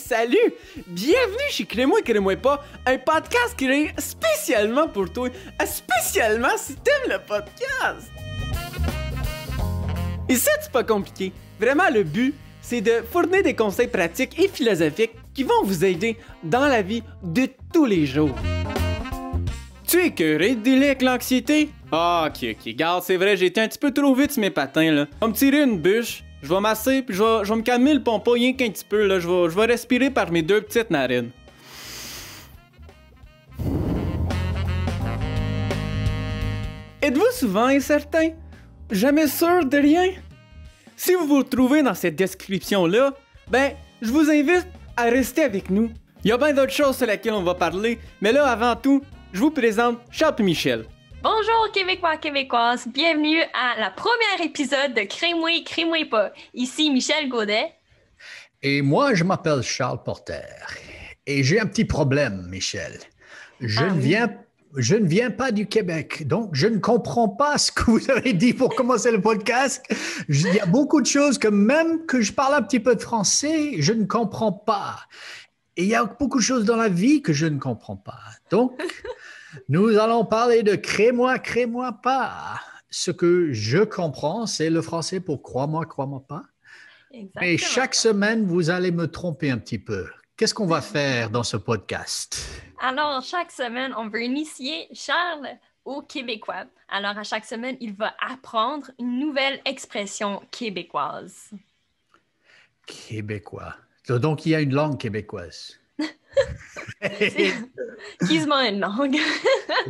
salut! Bienvenue chez Crée-moi, Crée-moi pas, un podcast créé spécialement pour toi, spécialement si t'aimes le podcast! Et ça, c'est pas compliqué. Vraiment, le but, c'est de fournir des conseils pratiques et philosophiques qui vont vous aider dans la vie de tous les jours. Tu es écœuré de dealer avec l'anxiété? Ah, ok, garde, c'est vrai, j'ai été un petit peu trop vite sur mes patins, là. On va me tirer une bûche, je vais masser, puis je vais me calmer le pompon rien qu'un petit peu, là. Je vais respirer par mes deux petites narines. Êtes-vous souvent incertain? Jamais sûr de rien? Si vous vous retrouvez dans cette description-là, ben, je vous invite à rester avec nous. Il y a bien d'autres choses sur lesquelles on va parler, mais là, avant tout, je vous présente Charles et Michel. Bonjour Québécois, Québécoises, bienvenue à la première épisode de Crée-moi, Crée-moi pas. Ici Michel Gaudet. Et moi, je m'appelle Charles Porter. Et j'ai un petit problème, Michel. Je ne viens pas du Québec, donc je ne comprends pas ce que vous avez dit pour commencer le podcast. Il y a beaucoup de choses que même que je parle un petit peu de français, je ne comprends pas. Et il y a beaucoup de choses dans la vie que je ne comprends pas. Donc, nous allons parler de crée-moi, crée-moi pas. Ce que je comprends, c'est le français pour crois-moi, crois-moi pas. Exactement. Mais chaque semaine, vous allez me tromper un petit peu. Qu'est-ce qu'on va faire dans ce podcast? Alors, chaque semaine, on veut initier Charles au québécois. Alors, à chaque semaine, il va apprendre une nouvelle expression québécoise. Québécois. Donc, il y a une langue québécoise. Qui se met une langue.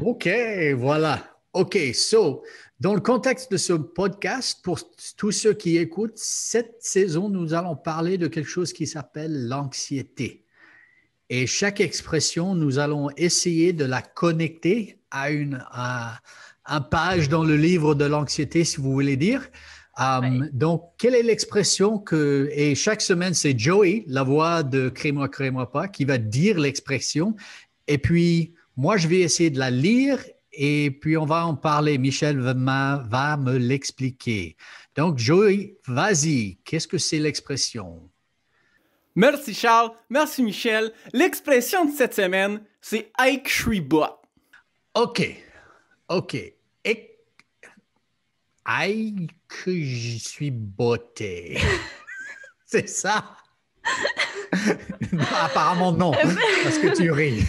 OK, voilà. OK, so, dans le contexte de ce podcast, pour tous ceux qui écoutent, cette saison, nous allons parler de quelque chose qui s'appelle l'anxiété. Et chaque expression, nous allons essayer de la connecter à une page dans le livre de l'anxiété, si vous voulez dire. Donc, quelle est l'expression que... Et chaque semaine, c'est Joey, la voix de Crée-moi, crée-moi pas, qui va dire l'expression. Et puis, moi, je vais essayer de la lire et puis on va en parler. Michel va me l'expliquer. Donc, Joey, vas-y. Qu'est-ce que c'est l'expression? Merci Charles, merci Michel. L'expression de cette semaine, c'est « Hey, que je suis bot ». OK. Aïe, que je suis botté. C'est ça? Apparemment non, parce que tu ris.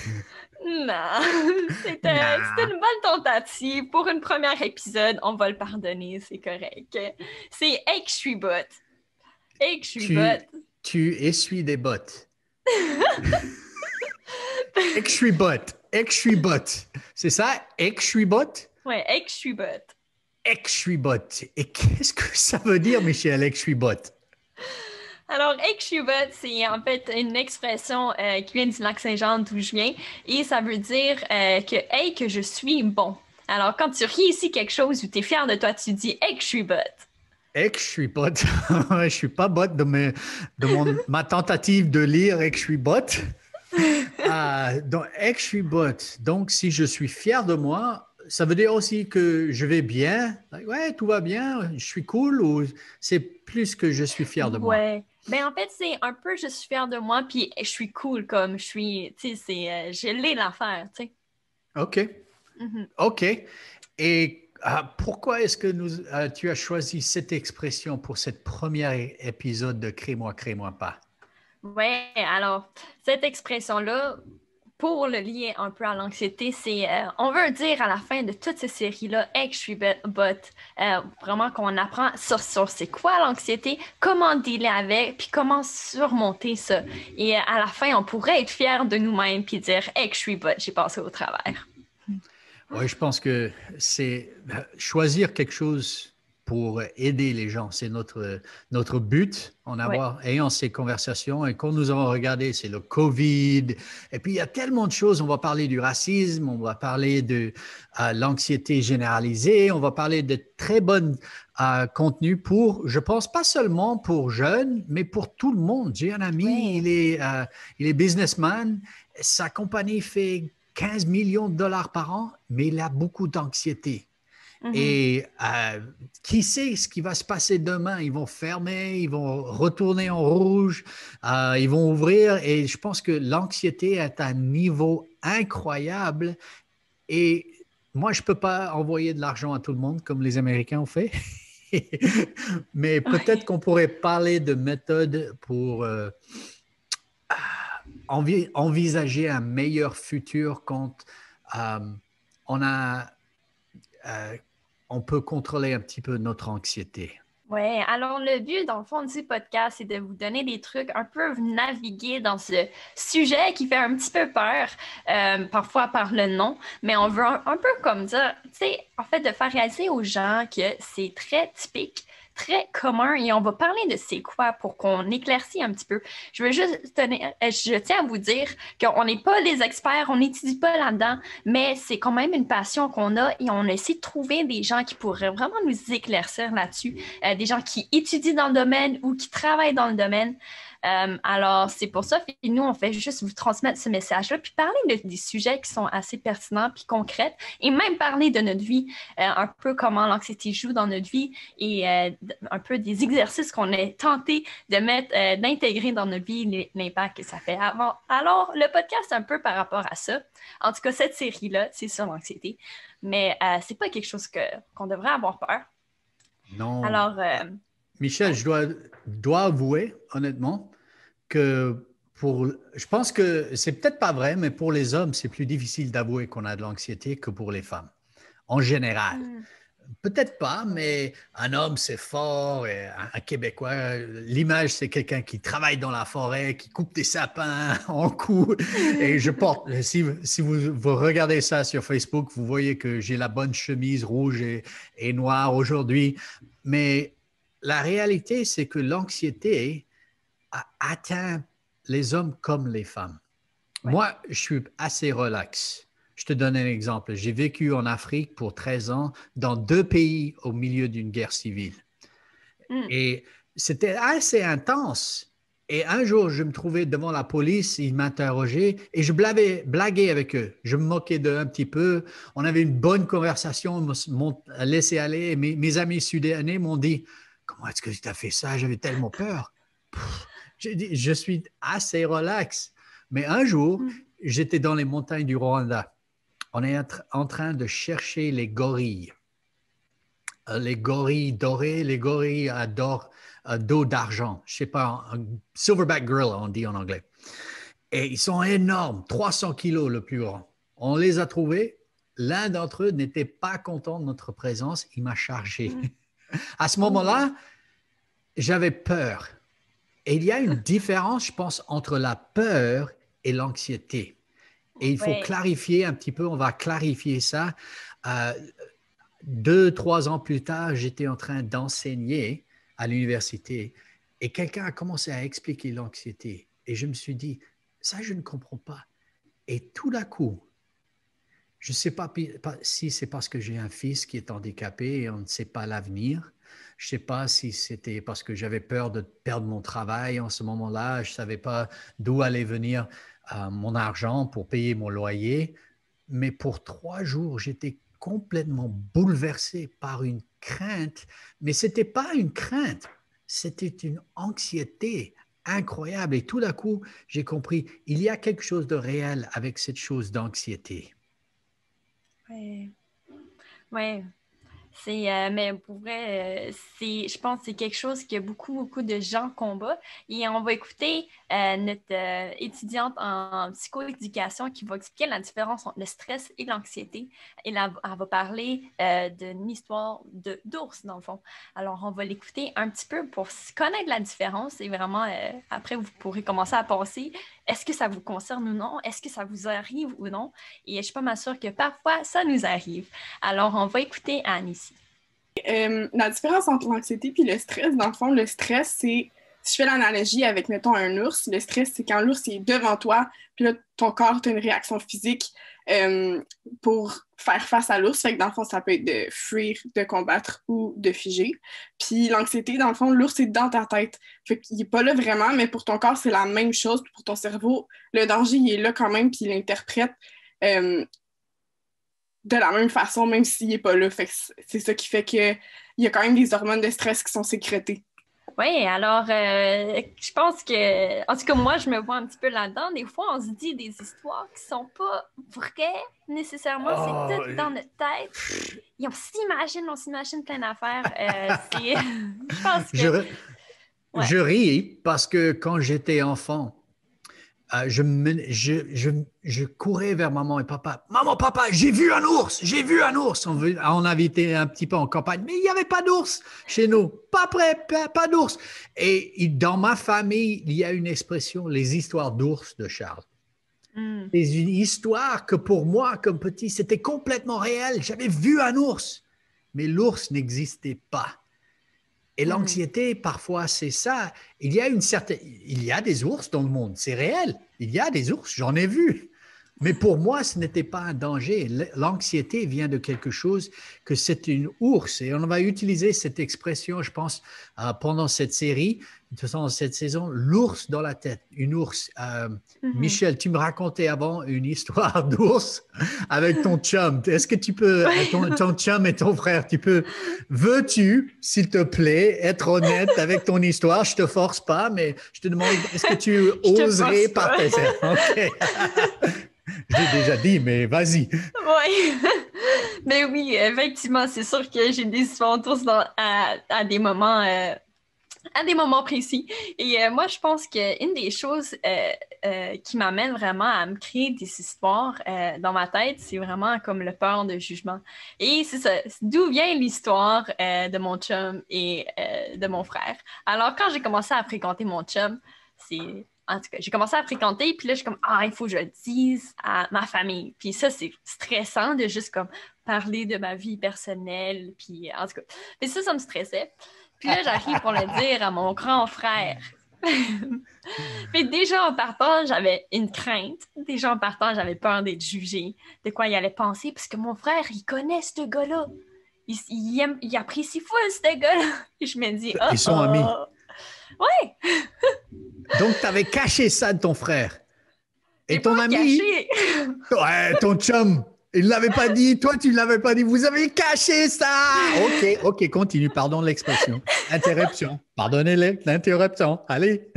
Non, c'était une bonne tentative. Pour une première épisode, on va le pardonner, c'est correct. C'est « Hey, que je suis bot ». Hey, que je suis bot. Tu essuies des bottes. Hey, que je suis bot. Hey, que je suis bot. C'est ça? Hey, que je suis bot? Ouais, « Hey, que je suis bot ». Hey, que je suis bot. Et qu'est-ce que ça veut dire, Michel, hey, que je suis bot? Alors, hey, que je suis bot, c'est en fait une expression qui vient du Lac-Saint-Jean d'où je viens et ça veut dire que hey, que je suis bon. Alors, quand tu réussis quelque chose ou tu es fier de toi, tu dis hey, que je suis bot. Hey, que je suis bot. Je suis pas bot ma tentative de lire hey, que je suis bot. Donc, hey, que je suis bot. Donc, si je suis fier de moi, ça veut dire aussi que je vais bien. Ouais, tout va bien, je suis cool ou c'est plus que je suis fier de moi? Ouais. Ben en fait, c'est un peu je suis fier de moi puis je suis cool comme je suis, tu sais, c'est je l'ai l'affaire, tu sais. OK. Mm-hmm. OK. Et pourquoi est-ce que tu as choisi cette expression pour cette première épisode de Crée-moi, crée-moi pas? Ouais, alors, cette expression-là, pour le lier un peu à l'anxiété, c'est, on veut dire à la fin de toute cette série-là, hey, que je suis bot, vraiment qu'on apprend sur c'est quoi l'anxiété, comment dealer avec, puis comment surmonter ça. Et à la fin, on pourrait être fiers de nous-mêmes puis dire, hey, que je suis bot, j'ai passé au travers. Oui, je pense que c'est choisir quelque chose pour aider les gens. C'est notre but ayant ces conversations. Et quand nous avons regardé, c'est le COVID. Et puis, il y a tellement de choses. On va parler du racisme, on va parler de l'anxiété généralisée, on va parler de très bons contenus pour, je pense, pas seulement pour jeunes, mais pour tout le monde. J'ai un ami, il est businessman. Sa compagnie fait 15 millions de dollars par an, mais il a beaucoup d'anxiété. Et qui sait ce qui va se passer demain? Ils vont fermer, ils vont retourner en rouge, ils vont ouvrir. Et je pense que l'anxiété est à un niveau incroyable. Et moi, je ne peux pas envoyer de l'argent à tout le monde comme les Américains ont fait. Mais peut-être qu'on pourrait parler de méthodes pour envisager un meilleur futur quand on a... on peut contrôler un petit peu notre anxiété. Oui, alors le but, dans le fond, du podcast, c'est de vous donner des trucs, un peu naviguer dans ce sujet qui fait un petit peu peur, parfois par le nom, mais on veut un peu comme ça, tu sais, en fait, de faire réaliser aux gens que c'est très typique, très commun, et on va parler de c'est quoi pour qu'on éclaircisse un petit peu. Je veux juste je tiens à vous dire qu'on n'est pas les experts, on n'étudie pas là-dedans, mais c'est quand même une passion qu'on a et on essaie de trouver des gens qui pourraient vraiment nous éclaircir là-dessus, des gens qui étudient dans le domaine ou qui travaillent dans le domaine. Alors, c'est pour ça que nous, on fait juste vous transmettre ce message-là, puis parler des sujets qui sont assez pertinents puis concrets, et même parler de notre vie, un peu comment l'anxiété joue dans notre vie et un peu des exercices qu'on est tenté de mettre, d'intégrer dans notre vie, l'impact que ça fait. Alors, le podcast, un peu par rapport à ça. En tout cas, cette série-là, c'est sur l'anxiété, mais c'est pas quelque chose qu'on devrait avoir peur. Non. Alors, Michel, je dois avouer, honnêtement, que je pense que c'est peut-être pas vrai, mais pour les hommes, c'est plus difficile d'avouer qu'on a de l'anxiété que pour les femmes, en général. Peut-être pas, mais un homme, c'est fort. Et un Québécois, l'image, c'est quelqu'un qui travaille dans la forêt, qui coupe des sapins en coups. Et je porte, si vous regardez ça sur Facebook, vous voyez que j'ai la bonne chemise rouge et noire aujourd'hui. Mais la réalité, c'est que l'anxiété a atteint les hommes comme les femmes. Ouais. Moi, je suis assez relax. Je te donne un exemple. J'ai vécu en Afrique pour 13 ans dans 2 pays au milieu d'une guerre civile. Et c'était assez intense. Et un jour, je me trouvais devant la police, ils m'interrogeaient et je blaguais avec eux. Je me moquais d'eux un petit peu. On avait une bonne conversation, m'ont laissé aller. Et mes amis sud-africains m'ont dit « Comment est-ce que tu as fait ça? J'avais tellement peur. » J'ai dit « Je suis assez relax. » Mais un jour, j'étais dans les montagnes du Rwanda. On est en train de chercher les gorilles. Les gorilles dorés, les gorilles à dos d'argent. Je ne sais pas, un silverback gorilla, on dit en anglais. Et ils sont énormes, 300 kilos le plus grand. On les a trouvés. L'un d'entre eux n'était pas content de notre présence. Il m'a chargé. À ce moment-là, j'avais peur. Et il y a une différence, je pense, entre la peur et l'anxiété. Et il faut clarifier un petit peu, on va clarifier ça. 2-3 ans plus tard, j'étais en train d'enseigner à l'université et quelqu'un a commencé à expliquer l'anxiété. Et je me suis dit, ça, je ne comprends pas. Et tout d'un coup, je ne sais pas si c'est parce que j'ai un fils qui est handicapé et on ne sait pas l'avenir. Je ne sais pas si c'était parce que j'avais peur de perdre mon travail en ce moment-là. Je ne savais pas d'où allait venir mon argent pour payer mon loyer. Mais pour 3 jours, j'étais complètement bouleversé par une crainte. Mais ce n'était pas une crainte, c'était une anxiété incroyable. Et tout d'un coup, j'ai compris, il y a quelque chose de réel avec cette chose d'anxiété. Oui. Oui. Mais pour vrai, je pense que c'est quelque chose que beaucoup de gens combattent. Et on va écouter notre étudiante en psychoéducation qui va expliquer la différence entre le stress et l'anxiété. Et là, elle va parler d'une histoire d'ours, dans le fond. Alors, on va l'écouter un petit peu pour connaître la différence. Et vraiment, après, vous pourrez commencer à penser, est-ce que ça vous concerne ou non? Est-ce que ça vous arrive ou non? Et je ne suis pas mal sûre que parfois, ça nous arrive. Alors, on va écouter Anne ici. La différence entre l'anxiété et le stress, dans le fond, le stress, c'est, si je fais l'analogie avec, mettons, un ours, le stress, c'est quand l'ours est devant toi, puis là, ton corps a une réaction physique pour faire face à l'ours. Fait que dans le fond, ça peut être de fuir, de combattre ou de figer. Puis l'anxiété, dans le fond, l'ours est dans ta tête. Fait qu'il n'est pas là vraiment, mais pour ton corps, c'est la même chose. Pour ton cerveau, le danger, il est là quand même, puis il l'interprète de la même façon, même s'il n'est pas là. Fait que c'est ça qui fait qu'il y a quand même des hormones de stress qui sont sécrétées. Oui, alors, je pense que, en tout cas, moi, je me vois un petit peu là-dedans. Des fois, on se dit des histoires qui sont pas vraies, nécessairement. C'est tout dans notre tête. Et on s'imagine plein d'affaires. Je pense que... Je ris parce que quand j'étais enfant, je courais vers maman et papa. Maman, papa, j'ai vu un ours, j'ai vu un ours. On habitait un petit peu en campagne, mais il n'y avait pas d'ours chez nous. Pas près, pas d'ours. Et dans ma famille, il y a une expression, les histoires d'ours de Charles. C'est une histoire que pour moi, comme petit, c'était complètement réel. J'avais vu un ours, mais l'ours n'existait pas. Et l'anxiété, parfois, c'est ça. Il y a des ours dans le monde, c'est réel. Il y a des ours, j'en ai vu. Mais pour moi, ce n'était pas un danger. L'anxiété vient de quelque chose que c'est une ours. Et on va utiliser cette expression, je pense, pendant cette série, dans cette saison, l'ours dans la tête, une ours. Michel, tu me racontais avant une histoire d'ours avec ton chum. Est-ce que tu peux, ton chum et ton frère, veux-tu, s'il te plaît, être honnête avec ton histoire? Je te force pas, mais je te demande, est-ce que tu oserais partager? OK. Je l'ai déjà dit, mais vas-y. Oui. Mais oui, effectivement, c'est sûr que j'ai des histoires d'ours à des moments précis. Et moi, je pense qu'une des choses qui m'amène vraiment à me créer des histoires dans ma tête, c'est vraiment comme le peur de jugement. Et c'est ça, d'où vient l'histoire de mon chum et de mon frère. Alors, quand j'ai commencé à fréquenter mon chum, en tout cas, j'ai commencé à fréquenter, puis là, je suis comme, il faut que je le dise à ma famille. Puis ça, c'est stressant de juste comme parler de ma vie personnelle, puis en tout cas. Mais ça me stressait. Puis là, j'arrive pour le dire à mon grand frère. Puis déjà en partant, j'avais une crainte. Déjà en partant, j'avais peur d'être jugée, de quoi il allait penser, parce que mon frère, il connaît ce gars-là. Il apprécie fou ce gars-là. Et je me dis, ils sont amis. Ouais. Donc, tu avais caché ça de ton frère. Et ton ami, ouais, ton chum, il ne l'avait pas dit. Toi, tu ne l'avais pas dit. Vous avez caché ça. OK, continue. Pardon de l'expression. Interruption. Pardonnez-le, l'interruption. Allez.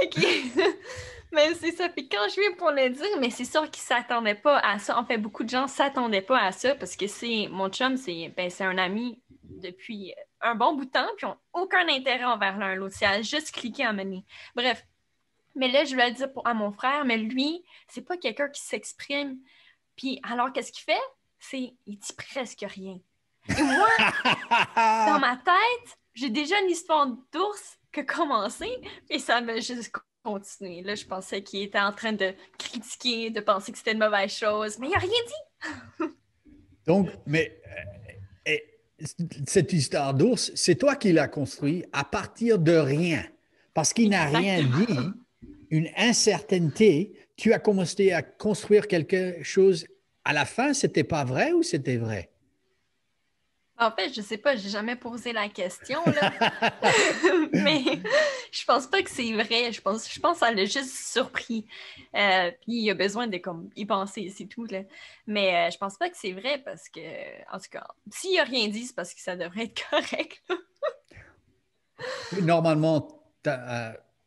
OK. Mais c'est ça. Puis quand je viens pour le dire, mais c'est sûr qu'ils ne s'attendaient pas à ça. En fait, beaucoup de gens ne s'attendaient pas à ça parce que mon chum, c'est un ami depuis un bon bout de temps, puis ils n'ont aucun intérêt envers l'un l'autre. C'est à juste cliquer à mener. Bref. Mais là, je vais le dire à mon frère, mais lui, c'est pas quelqu'un qui s'exprime. Puis alors, qu'est-ce qu'il fait? Il dit presque rien. Et moi, dans ma tête, j'ai déjà une histoire d'ours qui a commencé, et ça m'a juste continué. Là, je pensais qu'il était en train de critiquer, de penser que c'était une mauvaise chose, mais il n'a rien dit. Donc, mais cette histoire d'ours, c'est toi qui l'as construit à partir de rien. Parce qu'il n'a rien dit, une incertitude, tu as commencé à construire quelque chose. À la fin, c'était pas vrai ou c'était vrai? En fait, je sais pas, j'ai jamais posé la question, là. Mais je pense pas que c'est vrai. Je pense que ça l'a juste surpris. Puis il a besoin de y penser, c'est tout, là. Mais je pense pas que c'est vrai parce que, en tout cas, s'il a rien dit, c'est parce que ça devrait être correct. Normalement,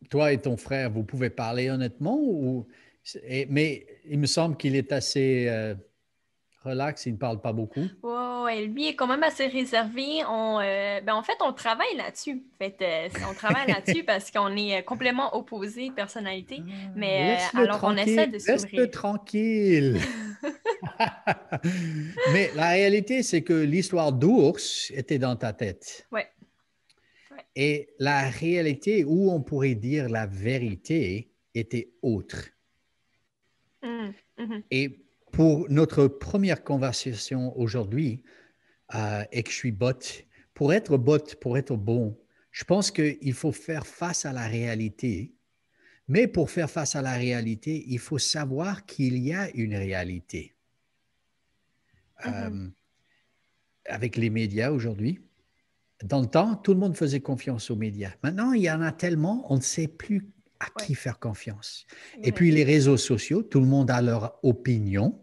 toi et ton frère, vous pouvez parler honnêtement, mais il me semble qu'il est assez relax, il ne parle pas beaucoup. Ouais, lui est quand même assez réservé. En fait, on travaille là-dessus. On travaille là-dessus parce qu'on est complètement opposés personnalité. Mais alors, on essaie de s'ouvrir. Laisse-le tranquille. Mais la réalité, c'est que l'histoire d'ours était dans ta tête. Ouais. Et la réalité, où on pourrait dire la vérité, était autre. Et pour notre première conversation aujourd'hui, et que je suis bot, pour être bon, je pense qu'il faut faire face à la réalité. Mais pour faire face à la réalité, il faut savoir qu'il y a une réalité. Avec les médias aujourd'hui, dans le temps, tout le monde faisait confiance aux médias. Maintenant, il y en a tellement, on ne sait plus à qui faire confiance. Et puis les réseaux sociaux, tout le monde a leur opinion.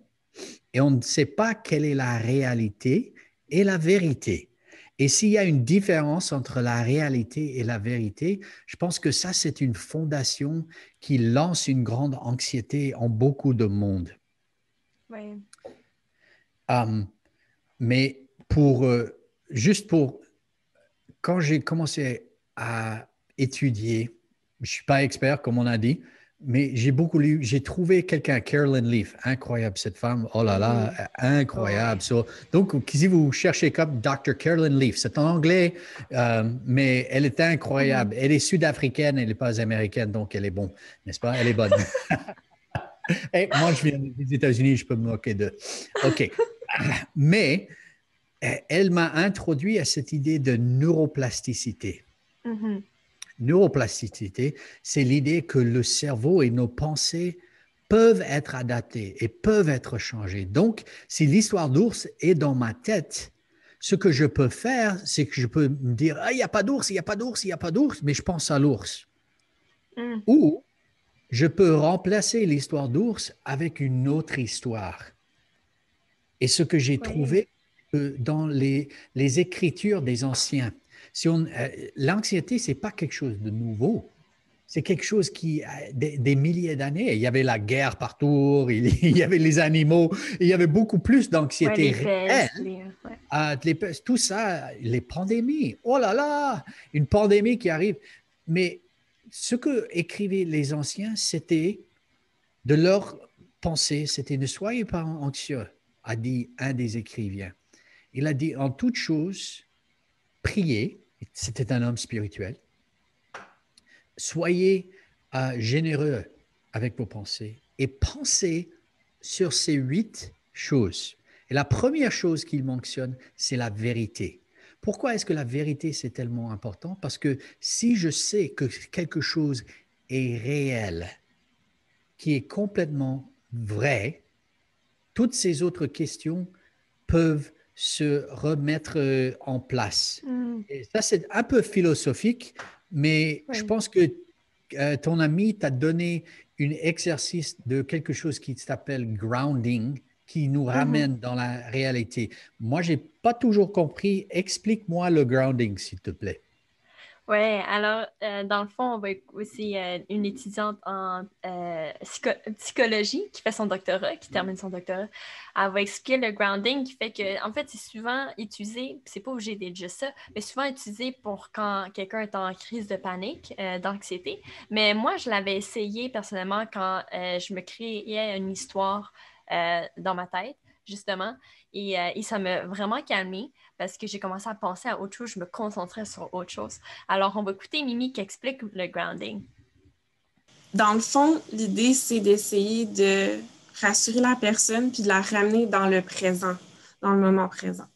et on ne sait pas quelle est la réalité et la vérité. Et s'il y a une différence entre la réalité et la vérité, je pense que ça, c'est une fondation qui lance une grande anxiété en beaucoup de monde. Oui. Mais juste pour, quand j'ai commencé à étudier, je ne suis pas expert, comme on a dit, mais j'ai beaucoup lu, j'ai trouvé quelqu'un, Carolyn Leaf, incroyable cette femme, oh là là, incroyable. Oh, Donc, si vous cherchez comme Dr. Carolyn Leaf, c'est en anglais, mais elle est incroyable. Elle est sud-africaine, elle n'est pas américaine, donc elle est bonne, n'est-ce pas? Elle est bonne. Et moi, je viens des États-Unis, je peux me moquer d'eux. OK. Mais elle m'a introduit à cette idée de neuroplasticité. mhm. Neuroplasticité, c'est l'idée que le cerveau et nos pensées peuvent être adaptés et peuvent être changés. Donc, si l'histoire d'ours est dans ma tête, ce que je peux faire, c'est que je peux me dire, ah, il n'y a pas d'ours, il n'y a pas d'ours, il n'y a pas d'ours, mais je pense à l'ours. Mm. Ou je peux remplacer l'histoire d'ours avec une autre histoire. Et ce que j'ai trouvé dans les écritures des anciens, l'anxiété, ce n'est pas quelque chose de nouveau. C'est quelque chose qui a des milliers d'années. Il y avait la guerre partout, il y avait les animaux, il y avait beaucoup plus d'anxiété réelle. Tout ça, les pandémies. Oh là là, une pandémie qui arrive. Mais ce que écrivaient les anciens, c'était de leur pensée, c'était ne soyez pas anxieux, a dit un des écrivains. Il a dit en toute chose, priez, c'était un homme spirituel, soyez généreux avec vos pensées et pensez sur ces 8 choses. Et la première chose qu'il mentionne, c'est la vérité. Pourquoi est-ce que la vérité, c'est tellement important? Parce que si je sais que quelque chose est réel, qui est complètement vrai, toutes ces autres questions peuvent se remettre en place. Mm. Et ça, c'est un peu philosophique, mais je pense que ton ami t'a donné un exercice de quelque chose qui s'appelle grounding, qui nous ramène dans la réalité. Moi, je n'ai pas toujours compris. Explique-moi le grounding, s'il te plaît. Oui, alors, dans le fond, on va aussi une étudiante en psychologie qui fait son doctorat, qui termine son doctorat. Elle va expliquer le grounding qui fait que, en fait, c'est souvent utilisé, c'est pas obligé d'être juste ça, mais souvent utilisé pour quand quelqu'un est en crise de panique, d'anxiété. Mais moi, je l'avais essayé personnellement quand je me créais une histoire dans ma tête, justement, et ça m'a vraiment calmée parce que j'ai commencé à penser à autre chose, je me concentrais sur autre chose. Alors, on va écouter Mimi qui explique le grounding. Dans le fond, l'idée, c'est d'essayer de rassurer la personne puis de la ramener dans le présent, dans le moment présent.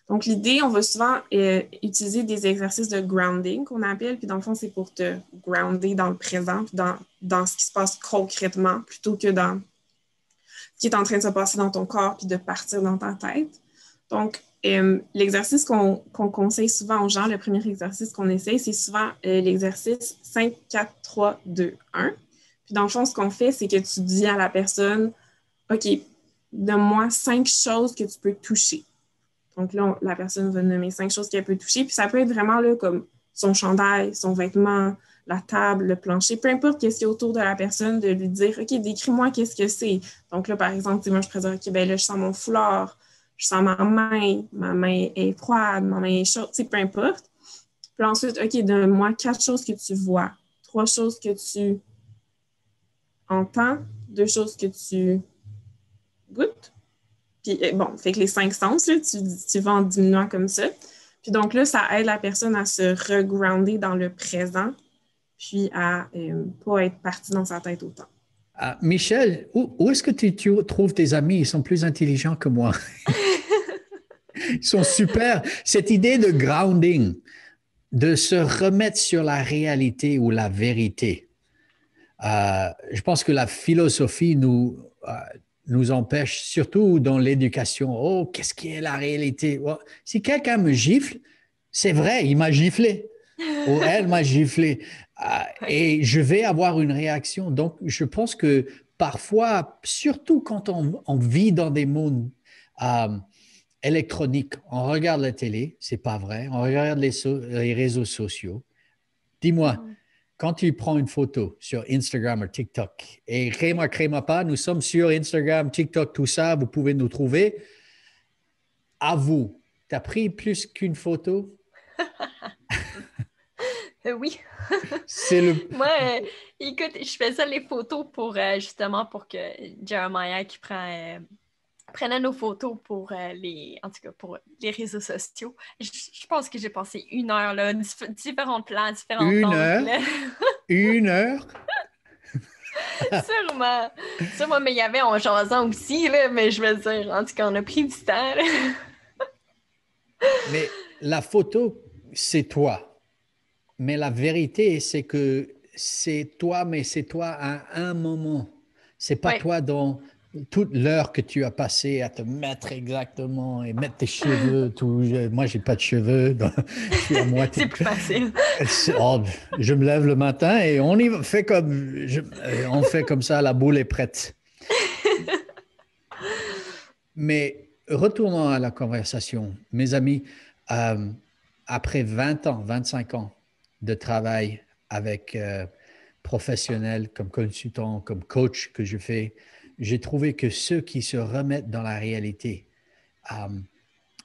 Donc, l'idée, on va souvent utiliser des exercices de grounding qu'on appelle, puis dans le fond, c'est pour te grounder dans le présent, dans ce qui se passe concrètement, plutôt que dans ce qui est en train de se passer dans ton corps puis de partir dans ta tête. Donc, l'exercice qu'on conseille souvent aux gens, le premier exercice qu'on essaye, c'est souvent l'exercice 5, 4, 3, 2, 1. Puis dans le fond, ce qu'on fait, c'est que tu dis à la personne, OK, donne-moi 5 choses que tu peux toucher. Donc là, la personne va nommer 5 choses qu'elle peut toucher. Puis ça peut être vraiment là, comme son chandail, son vêtement, la table, le plancher, peu importe qu'est-ce qu'il y a autour de la personne, de lui dire, OK, décris-moi qu'est-ce que c'est. Donc là, par exemple, moi, je présente, OK, ben là, je sens mon foulard. Je sens ma main est froide, ma main est chaude, peu importe. Puis ensuite, OK, donne-moi 4 choses que tu vois, 3 choses que tu entends, 2 choses que tu goûtes. Puis bon, fait que les 5 sens, là, tu vas en diminuant comme ça. Puis donc là, ça aide la personne à se regrounder dans le présent, puis à ne pas être partie dans sa tête autant. Michel, où est-ce que tu trouves tes amis? Ils sont plus intelligents que moi. Ils sont super. Cette idée de grounding, de se remettre sur la réalité ou la vérité, je pense que la philosophie nous empêche, surtout dans l'éducation. Oh, qu'est-ce qui est la réalité? Oh, si quelqu'un me gifle, c'est vrai, il m'a giflé. Ou elle m'a giflé. Et je vais avoir une réaction. Donc, je pense que parfois, surtout quand on vit dans des mondes électroniques, on regarde la télé, c'est pas vrai, on regarde les réseaux sociaux. Dis-moi, quand tu prends une photo sur Instagram ou TikTok, et crée-moi pas, nous sommes sur Instagram, TikTok, tout ça, vous pouvez nous trouver. Avoue, tu as pris plus qu'une photo? Oui. C'est le... Moi, écoute, je faisais les photos pour justement pour que Jeremiah qui prenait nos photos pour en tout cas pour les réseaux sociaux. Je pense que j'ai passé 1 heure là, différents plans, différents Une angles. heure? Une heure? Sûrement, mais il y avait en jasant aussi, là, mais je veux dire, en tout cas, on a pris du temps. Là. Mais la photo, c'est toi. Mais la vérité, c'est que c'est toi, mais c'est toi à un moment. C'est pas Ouais. toi dans toute l'heure que tu as passé à te mettre exactement et mettre tes cheveux. Moi, j'ai pas de cheveux. Donc, je suis à moitié. C'est plus facile. Je me lève le matin et on fait on fait comme ça, la boule est prête. Mais retournons à la conversation. Mes amis, après 20 ans, 25 ans de travail avec professionnels comme consultant, comme coach que je fais, j'ai trouvé que ceux qui se remettent dans la réalité,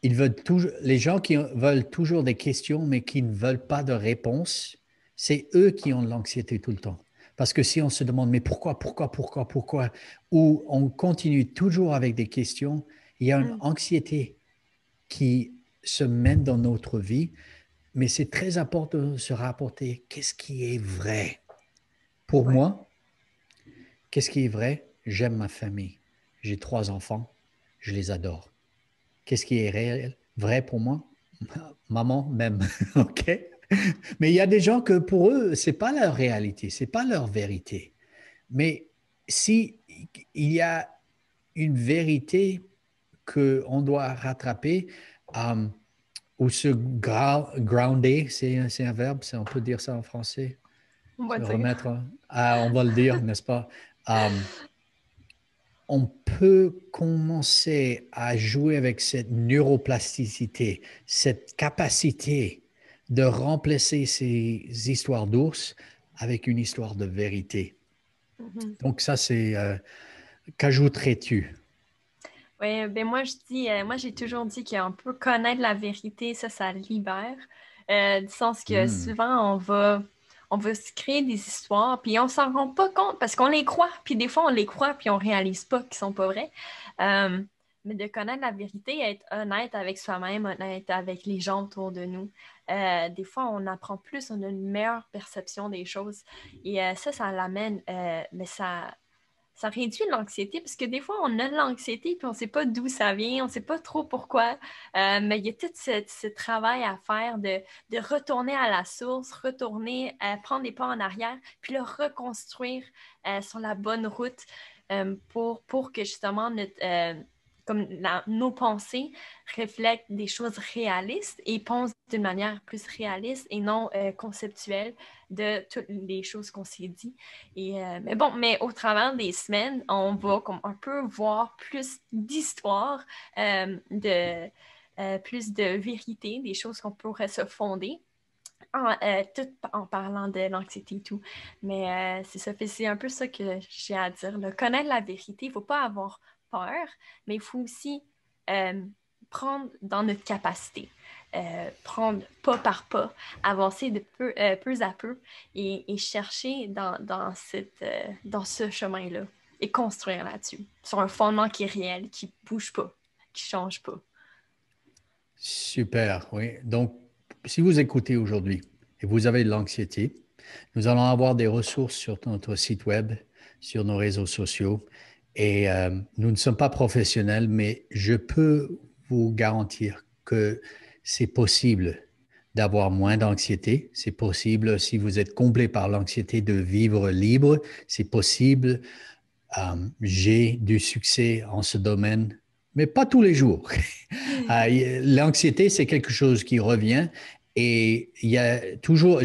ils veulent toujours, les gens qui veulent toujours des questions mais qui ne veulent pas de réponse, c'est eux qui ont de l'anxiété tout le temps. Parce que si on se demande mais pourquoi, ou on continue toujours avec des questions, il y a une anxiété qui se mène dans notre vie, mais c'est très important de se rapporter qu'est-ce qui est vrai. Pour moi, qu'est-ce qui est vrai? J'aime ma famille. J'ai 3 enfants. Je les adore. Qu'est-ce qui est réel? Vrai pour moi? Maman même. OK? Mais il y a des gens que pour eux, ce n'est pas leur réalité, ce n'est pas leur vérité. Mais si il y a une vérité qu'on doit rattraper, ou se grounder, c'est un verbe, on peut dire ça en français. On va Se dire. remettre, on va le dire, n'est-ce pas? On peut commencer à jouer avec cette neuroplasticité, cette capacité de remplacer ces histoires d'ours avec une histoire de vérité. Donc ça, c'est... qu'ajouterais-tu? Oui, ben moi j'ai toujours dit qu'on peut connaître la vérité, ça libère. Du sens que souvent on va se créer des histoires, puis on s'en rend pas compte parce qu'on les croit, puis des fois on les croit, puis on réalise pas qu'ils sont pas vrais. Mais de connaître la vérité, être honnête avec soi-même, honnête avec les gens autour de nous. Des fois, on apprend plus, on a une meilleure perception des choses. Et ça l'amène, mais ça réduit l'anxiété parce que des fois, on a de l'anxiété puis on ne sait pas d'où ça vient, on ne sait pas trop pourquoi. Mais il y a tout ce travail à faire de retourner à la source, prendre des pas en arrière, puis le reconstruire sur la bonne route pour que justement nos pensées reflètent des choses réalistes et pensent d'une manière plus réaliste et non conceptuelle de toutes les choses qu'on s'est dit. Mais au travers des semaines, on va comme un peu voir plus d'histoire, plus de vérité, des choses qu'on pourrait se fonder. Tout en parlant de l'anxiété et tout. Mais c'est ça, c'est un peu ça que j'ai à dire. Là. Connaître la vérité, il ne faut pas avoir peur, mais il faut aussi prendre dans notre capacité. Prendre pas par pas, avancer de peu à peu et chercher dans ce chemin-là et construire là-dessus, sur un fondement qui est réel, qui ne bouge pas, qui ne change pas. Super, oui. Donc, si vous écoutez aujourd'hui et vous avez de l'anxiété, nous allons avoir des ressources sur notre site web, sur nos réseaux sociaux. Et nous ne sommes pas professionnels, mais je peux vous garantir que c'est possible d'avoir moins d'anxiété. C'est possible, si vous êtes comblé par l'anxiété, de vivre libre. C'est possible. J'ai du succès en ce domaine, mais pas tous les jours. L'anxiété, c'est quelque chose qui revient. Et il y a toujours,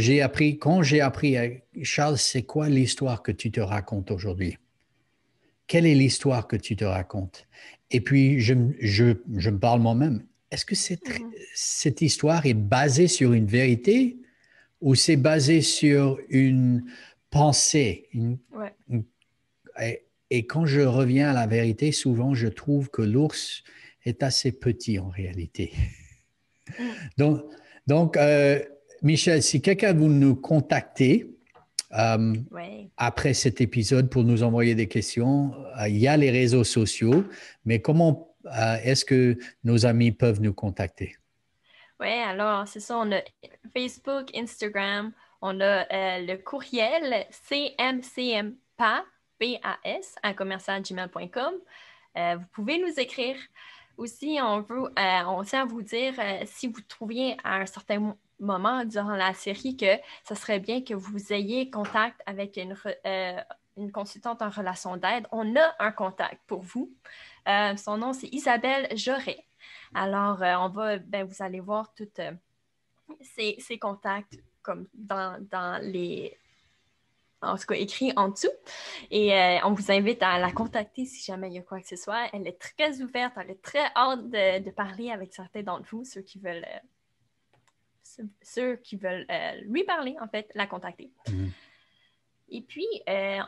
quand j'ai appris, Charles, c'est quoi l'histoire que tu te racontes aujourd'hui? quelle est l'histoire que tu te racontes? Et puis, je me parle moi-même. Est-ce que cette histoire est basée sur une vérité ou c'est basé sur une pensée? Et quand je reviens à la vérité, souvent, je trouve que l'ours est assez petit en réalité. Donc, Michel, si quelqu'un veut nous contacter après cet épisode pour nous envoyer des questions, il y a les réseaux sociaux, mais comment est-ce que nos amis peuvent nous contacter? Oui, alors c'est ça, on a Facebook, Instagram, on a le courriel cmcmpas@commercialgmail.com. Vous pouvez nous écrire. Aussi, on tient à vous dire, si vous trouviez à un certain moment durant la série que ce serait bien que vous ayez contact avec une consultante en relation d'aide, on a un contact pour vous. Son nom, c'est Isabelle Joret. Alors, vous allez voir tous ces contacts comme dans les... En tout cas, écrit en dessous. Et on vous invite à la contacter si jamais il y a quoi que ce soit. Elle est très ouverte, elle est très hâte de parler avec certains d'entre vous, ceux qui veulent lui parler, en fait, la contacter. Mm-hmm. Et puis,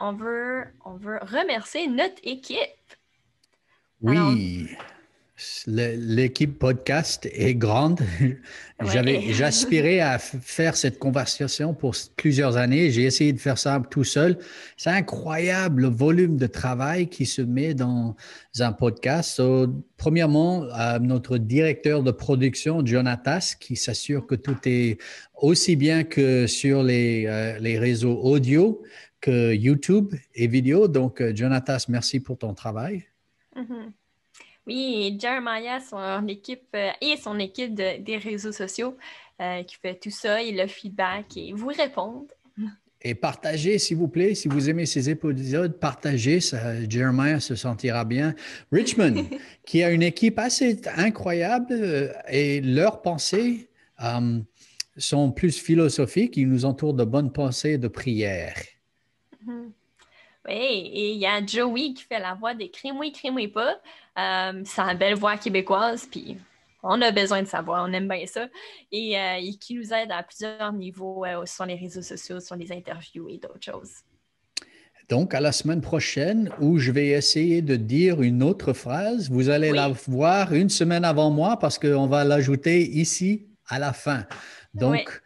on veut remercier notre équipe. Oui. L'équipe podcast est grande. J'aspirais à faire cette conversation pour plusieurs années. J'ai essayé de faire ça tout seul. C'est incroyable le volume de travail qui se met dans un podcast. Premièrement, notre directeur de production, Jonatas, qui s'assure que tout est aussi bien que sur les réseaux audio que YouTube et vidéo. Donc, Jonatas, merci pour ton travail. Mm-hmm. Oui, et Jeremiah, son équipe des réseaux sociaux qui fait tout ça et le feedback et vous répondent. Et partagez, s'il vous plaît, si vous aimez ces épisodes, partagez, Jeremiah se sentira bien. Richmond, qui a une équipe assez incroyable et leurs pensées sont plus philosophiques, ils nous entourent de bonnes pensées et de prières. Mm-hmm. Oui, et il y a Joey qui fait la voix des Crime-oui, crime-oui pas. C'est une belle voix québécoise, puis on a besoin de sa voix, on aime bien ça. Et qui nous aide à plusieurs niveaux sur les réseaux sociaux, sur les interviews et d'autres choses. Donc, à la semaine prochaine, où je vais essayer de dire une autre phrase. Vous allez la voir une semaine avant moi parce qu'on va l'ajouter ici à la fin. Donc,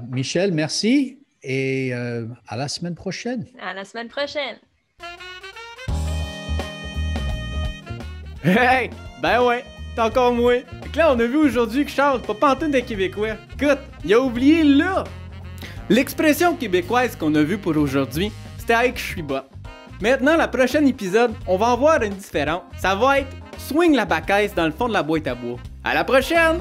Michel, merci. Et à la semaine prochaine. À la semaine prochaine. Hey! Ben ouais, t'es encore moi. Fait que là, on a vu aujourd'hui que Charles, pas pantoute des Québécois. Écoute, il a oublié là. L'expression québécoise qu'on a vue pour aujourd'hui, c'était « Hey, que je suis bas ». Maintenant, la prochaine épisode, on va en voir une différente. Ça va être « Swing la bacaisse dans le fond de la boîte à bois ». À la prochaine!